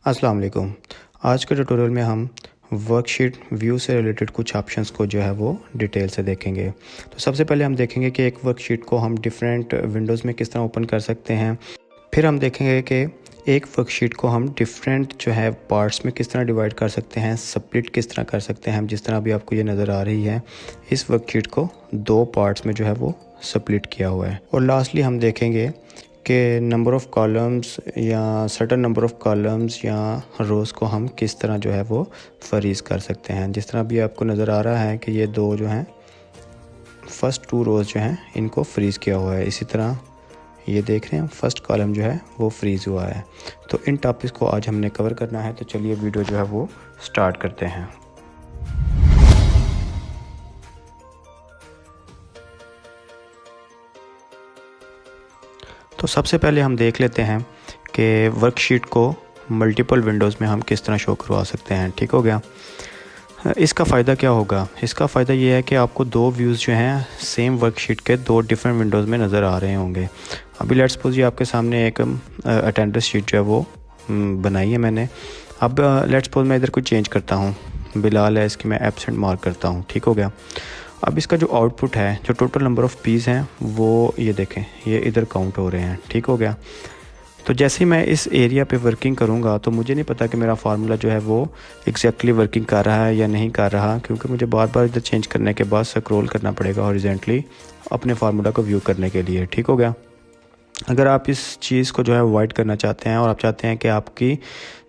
अस्सलाम वालेकुम। आज के ट्यूटोरियल में हम वर्कशीट व्यू से रिलेटेड कुछ ऑप्शंस को जो है वो डिटेल से देखेंगे। तो सबसे पहले हम देखेंगे कि एक वर्कशीट को हम डिफरेंट विंडोज़ में किस तरह ओपन कर सकते हैं। फिर हम देखेंगे कि एक वर्कशीट को हम डिफरेंट जो है पार्ट्स में किस तरह डिवाइड कर सकते हैं, स्प्लिट किस तरह कर सकते हैं। हम जिस तरह अभी आपको ये नज़र आ रही है, इस वर्कशीट को 2 पार्ट्स में जो है वो स्प्लिट किया हुआ है। और लास्टली हम देखेंगे कि नंबर ऑफ़ कॉलम्स या सर्टेन नंबर ऑफ़ कॉलम्स या रोज़ को हम किस तरह जो है वो फ्रीज़ कर सकते हैं। जिस तरह अभी आपको नज़र आ रहा है कि ये 2 जो हैं फ़र्स्ट 2 रोज़ जो हैं इनको फ्रीज़ किया हुआ है। इसी तरह ये देख रहे हैं फर्स्ट कॉलम जो है वो फ्रीज़ हुआ है। तो इन टॉपिक्स को आज हमने कवर करना है, तो चलिए वीडियो जो है वो स्टार्ट करते हैं। तो सबसे पहले हम देख लेते हैं कि वर्कशीट को मल्टीपल विंडोज़ में हम किस तरह शो करवा सकते हैं। ठीक हो गया। इसका फ़ायदा क्या होगा? इसका फ़ायदा ये है कि आपको 2 व्यूज़ जो हैं सेम वर्कशीट के 2 डिफरेंट विंडोज़ में नज़र आ रहे होंगे। अभी लेट्स सपोज़ ये आपके सामने एक अटेंडेंस शीट जो है वो बनाई है मैंने। अब लेट्स सपोज़ मैं इधर कोई चेंज करता हूँ, बिलाल है, इसकी मैं एब्सेंट मार्क करता हूँ। ठीक हो गया। अब इसका जो आउटपुट है, जो टोटल नंबर ऑफ़ पीस हैं वो ये देखें, ये इधर काउंट हो रहे हैं। ठीक हो गया। तो जैसे ही मैं इस एरिया पे वर्किंग करूँगा तो मुझे नहीं पता कि मेरा फार्मूला जो है वो एग्जैक्टली वर्किंग कर रहा है या नहीं कर रहा, क्योंकि मुझे बार बार इधर चेंज करने के बाद स्क्रॉल करना पड़ेगा हॉरिजॉन्टली अपने फार्मूला को व्यू करने के लिए। ठीक हो गया। अगर आप इस चीज़ को जो है अवॉइड करना चाहते हैं और आप चाहते हैं कि आपकी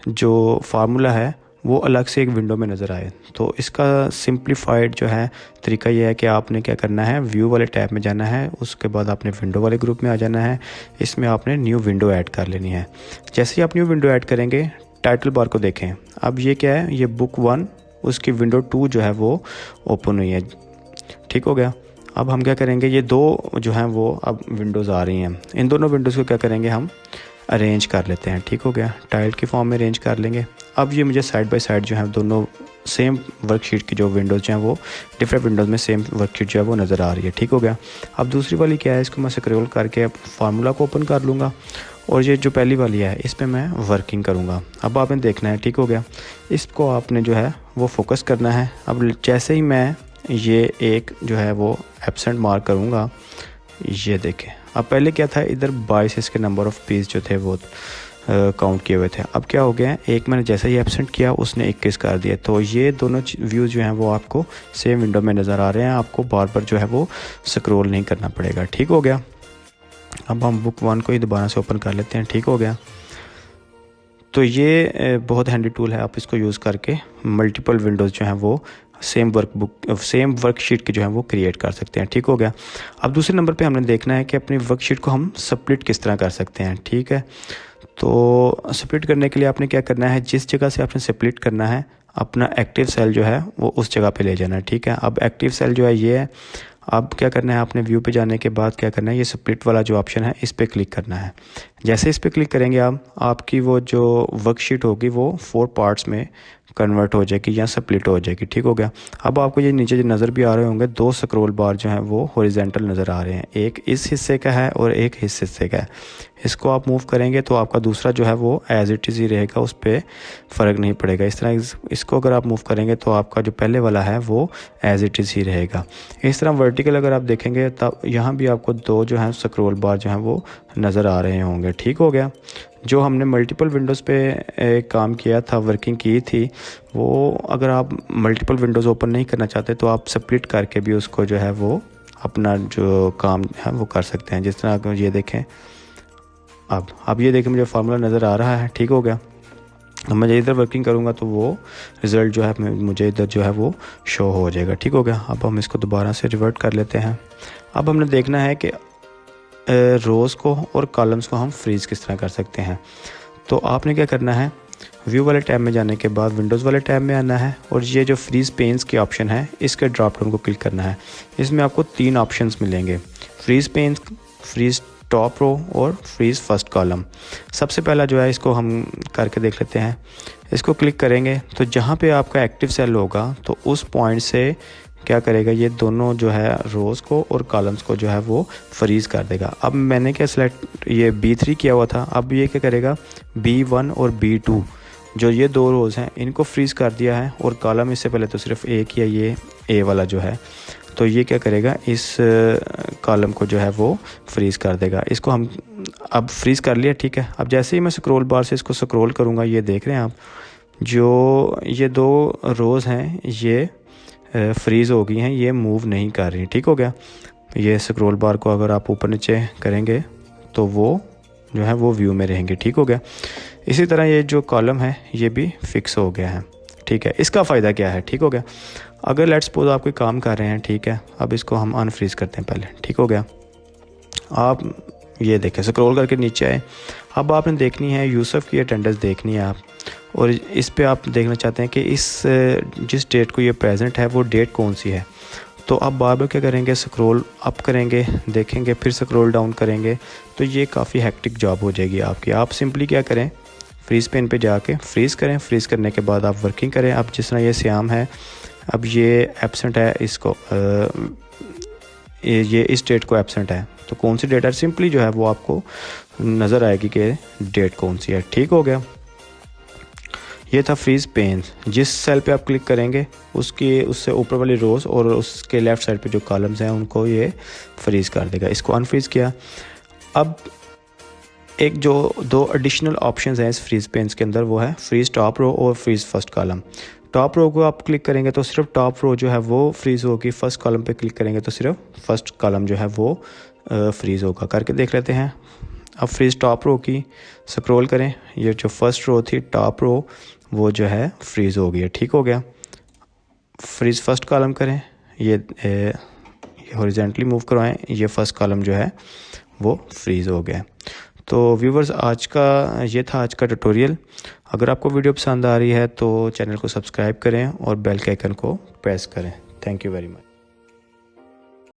जो फार्मूला है वो अलग से एक विंडो में नज़र आए, तो इसका सिंप्लीफाइड जो है तरीका ये है कि आपने क्या करना है, व्यू वाले टैब में जाना है, उसके बाद आपने विंडो वाले ग्रुप में आ जाना है। इसमें आपने न्यू विंडो ऐड कर लेनी है। जैसे ही आप न्यू विंडो ऐड करेंगे, टाइटल बार को देखें। अब ये क्या है, ये बुक 1 उसकी विंडो 2 जो है वो ओपन हुई है। ठीक हो गया। अब हम क्या करेंगे, ये 2 जो हैं वो अब विंडोज़ आ रही हैं, इन दोनों विंडोज़ को क्या करेंगे, हम अरेंज कर लेते हैं। ठीक हो गया। टाइल की फॉर्म में अरेंज कर लेंगे। अब ये मुझे साइड बाय साइड जो है दोनों सेम वर्कशीट की जो विंडोज़ जो हैं वो डिफरेंट विंडोज़ में सेम वर्कशीट जो है वो नज़र आ रही है। ठीक हो गया। अब दूसरी वाली क्या है, इसको मैं स्क्रॉल करके फार्मूला को ओपन कर लूँगा और ये जो पहली वाली है इस पर मैं वर्किंग करूँगा। अब आपने देखना है। ठीक हो गया। इसको आपने जो है वो फोकस करना है। अब जैसे ही मैं ये एक जो है वो एब्सेंट मार्क करूँगा, ये देखें, अब पहले क्या था, इधर 22 इसके नंबर ऑफ़ पीस जो थे वो काउंट किए हुए थे। अब क्या हो गया है, एक मैंने जैसे ही एब्सेंट किया उसने 21 कर दिया। तो ये दोनों व्यूज़ जो हैं वो आपको सेम विंडो में नज़र आ रहे हैं, आपको बार बार जो है वो स्क्रॉल नहीं करना पड़ेगा। ठीक हो गया। अब हम बुक 1 को ही दोबारा से ओपन कर लेते हैं। ठीक हो गया। तो ये बहुत हैंडी टूल है, आप इसको यूज़ करके मल्टीपल विंडोज़ जो हैं वो सेम वर्कशीट की जो है वो क्रिएट कर सकते हैं। ठीक हो गया। अब दूसरे नंबर पे हमने देखना है कि अपनी वर्कशीट को हम स्प्लिट किस तरह कर सकते हैं। ठीक है। तो स्प्लिट करने के लिए आपने क्या करना है, जिस जगह से आपने स्प्लिट करना है अपना एक्टिव सेल जो है वो उस जगह पे ले जाना है। ठीक है। अब एक्टिव सेल जो है ये है। अब क्या करना है, आपने व्यू पे जाने के बाद क्या करना है, ये स्प्लिट वाला जो ऑप्शन है इस पर क्लिक करना है। जैसे इस पर क्लिक करेंगे आप, आपकी वो जो वर्कशीट होगी वो 4 पार्ट्स में कन्वर्ट हो जाएगी या स्प्लिट हो जाएगी। ठीक हो गया। अब आपको ये नीचे जो नज़र भी आ रहे होंगे, 2 स्क्रॉल बार जो हैं वो हॉरिजॉन्टल नज़र आ रहे हैं, एक इस हिस्से का है और एक इस हिस्से का है। इसको आप मूव करेंगे तो आपका दूसरा जो है वो एज इट इज़ ही रहेगा, उस पर फ़र्क नहीं पड़ेगा। इस तरह इसको अगर आप मूव करेंगे तो आपका जो पहले वाला है वो एज इट इज़ ही रहेगा। इस तरह वर्टिकल अगर आप देखेंगे तब यहाँ भी आपको 2 जो हैं स्क्रॉल बार जो हैं वो नज़र आ रहे होंगे। ठीक हो गया। जो हमने मल्टीपल विंडोज़ पे काम किया था, वर्किंग की थी, वो अगर आप मल्टीपल विंडोज़ ओपन नहीं करना चाहते तो आप स्प्लिट करके भी उसको जो है वो अपना जो काम है वो कर सकते हैं। जिस तरह ये देखें, अब ये देखें मुझे फार्मूला नज़र आ रहा है। ठीक हो गया। अब मैं इधर वर्किंग करूँगा तो वो रिज़ल्ट जो है मुझे इधर जो है वो शो हो जाएगा। ठीक हो गया। अब हम इसको दोबारा से रिवर्ट कर लेते हैं। अब हमने देखना है कि रोज़ को और कॉलम्स को हम फ्रीज़ किस तरह कर सकते हैं। तो आपने क्या करना है, व्यू वाले टैब में जाने के बाद विंडोज़ वाले टैब में आना है और ये जो फ्रीज़ पेन्स के ऑप्शन है इसके ड्रॉप डाउन को क्लिक करना है। इसमें आपको 3 ऑप्शंस मिलेंगे, freeze panes, freeze top row और फ्रीज़ फर्स्ट कॉलम। सबसे पहला जो है इसको हम करके देख लेते हैं। इसको क्लिक करेंगे तो जहाँ पे आपका एक्टिव सेल होगा तो उस पॉइंट से क्या करेगा, ये दोनों जो है रोज़ को और कॉलम्स को जो है वो फ्रीज़ कर देगा। अब मैंने क्या सिलेक्ट ये B3 किया हुआ था, अब ये क्या करेगा B1 और B2 जो ये 2 रोज़ हैं इनको फ्रीज़ कर दिया है, और कॉलम इससे पहले तो सिर्फ एक या ये ए वाला जो है, तो ये क्या करेगा, इस कॉलम को जो है वो फ्रीज़ कर देगा। इसको हम अब फ्रीज़ कर लिया, ठीक है। अब जैसे ही मैं स्क्रॉल बार से इसको स्क्रॉल करूँगा, ये देख रहे हैं आप, जो ये 2 रोज़ हैं ये फ्रीज़ हो गई हैं, ये मूव नहीं कर रही, ठीक हो गया। ये स्क्रॉल बार को अगर आप ऊपर नीचे करेंगे तो वो जो है वो व्यू में रहेंगे, ठीक हो गया। इसी तरह ये जो कॉलम है ये भी फिक्स हो गया है, ठीक है। इसका फ़ायदा क्या है, ठीक हो गया। अगर लेट्स सपोज आप कोई काम कर रहे हैं, ठीक है, अब इसको हम अनफ्रीज़ करते हैं पहले, ठीक हो गया। आप ये देखें, स्क्रॉल करके नीचे आए, अब आपने देखनी है यूसुफ की अटेंडेंस देखनी है आप, और इस पे आप देखना चाहते हैं कि जिस डेट को ये प्रेजेंट है वो डेट कौन सी है। तो आप बार बार क्या करेंगे, स्क्रॉल अप करेंगे, देखेंगे, फिर स्क्रॉल डाउन करेंगे, तो ये काफ़ी हेक्टिक जॉब हो जाएगी आपकी। आप सिंपली क्या करें, फ्रीज़ पेन पे जाके फ्रीज़ करें, फ्रीज़ करने के बाद आप वर्किंग करें। अब जिस तरह ये श्याम है, अब ये एब्सेंट है, इसको ये इस डेट को एब्सेंट है, तो कौन सी डेट है, सिंपली जो है वो आपको नज़र आएगी कि डेट कौन सी है, ठीक हो गया। ये था फ्रीज़ पेन। जिस सेल पे आप क्लिक करेंगे उससे ऊपर वाली रोज़ और उसके लेफ़्ट साइड पे जो कॉलम्स हैं उनको ये फ्रीज़ कर देगा। इसको अनफ्रीज़ किया। अब एक जो 2 एडिशनल ऑप्शंस हैं इस फ्रीज़ पेन्स के अंदर, वो है फ्रीज़ टॉप रो और freeze first column. Top row को आप क्लिक करेंगे तो सिर्फ टॉप रो जो है वो फ्रीज़ होगी, फर्स्ट कॉलम पे क्लिक करेंगे तो सिर्फ फर्स्ट कॉलम जो है वो फ्रीज़ होगा। करके देख लेते हैं। अब फ्रीज़ टॉप रो की स्क्रॉल करें, ये जो फर्स्ट रो थी टॉप रो वो जो है फ्रीज़ हो गई, ठीक हो गया। फ्रीज़ फर्स्ट कॉलम करें, ये हॉरिजॉन्टली मूव करवाएं, ये फर्स्ट कॉलम जो है वो फ्रीज़ हो गया। तो व्यूवर्स, ये था आज का ट्यूटोरियल। अगर आपको वीडियो पसंद आ रही है तो चैनल को सब्सक्राइब करें और बेल के आइकन को प्रेस करें। Thank you very much.